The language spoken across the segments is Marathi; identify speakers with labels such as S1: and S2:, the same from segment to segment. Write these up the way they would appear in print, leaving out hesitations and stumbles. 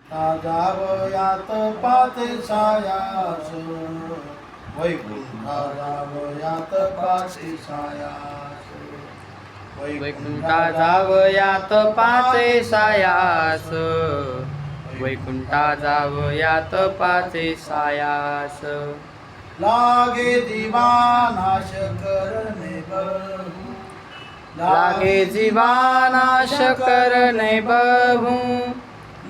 S1: जावयात पाते सायास वैकुंठा जावयात पाते सायास
S2: वैकुंठा जावयात पाचे सायास वैकुंठा जावयात पाचे सायास
S1: लागे जीवानाश करणे बहु
S2: लागे जीवानाश करणे बहु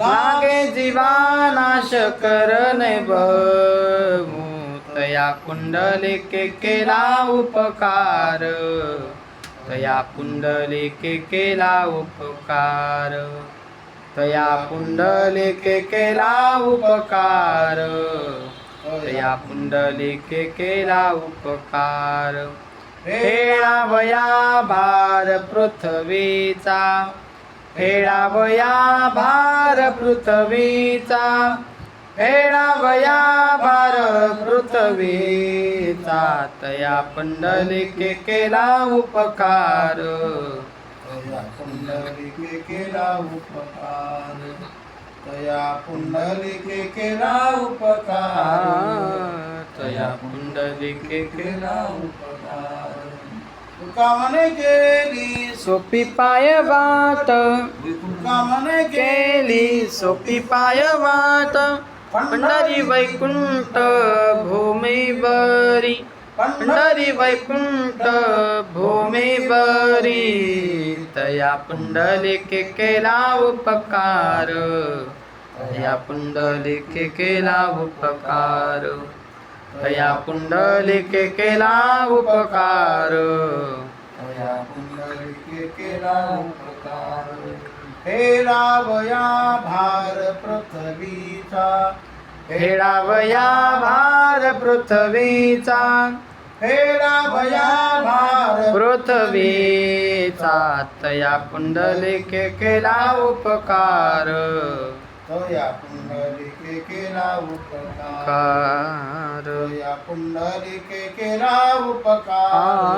S2: लागे जीवानाश करणे बहु तया कुंडलिके केला उपकार तया पुंडलिके केला उपकार तया पुंडलिके केला उपकार तया पुंडलिके केला उपकार फेडावया भार पृथ्वीचा फेडावया भार पृथ्वीचा फेडावया भार पृथ्वीचा तया पुंडलिके केला उपकार
S1: तया पुंडलिके केला उपकार तया पुंडलिके केला उपकार
S2: तया पुंडलिके
S1: केला उपकार तुका म्हणे केली
S2: सोपी पाय वाट
S1: तुका म्हणे
S2: केली सोपी पाय वाट पंढरी वैकुंठ भूमी बरी पंढरी वैकुंठ भूमी बरी तया पुंडलिके केला उपकार तया पुंडलिके केला उपकार तया पुंडलिके केला उपकार
S1: तया पुंडलिके केला उपकार फेडावया भार पृथ्वीचा
S2: फेडावया भार पृथ्वीचा
S1: फेडावया भार
S2: पृथ्वीचा तया पुंडलिके केला उपकार
S1: तया पुंडलिके केला उपकार तया पुंडलिके केला उपकार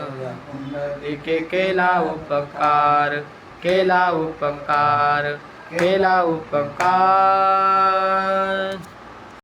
S1: तया
S2: पुंडलिके केला उपकार केला उपकार केला उपकार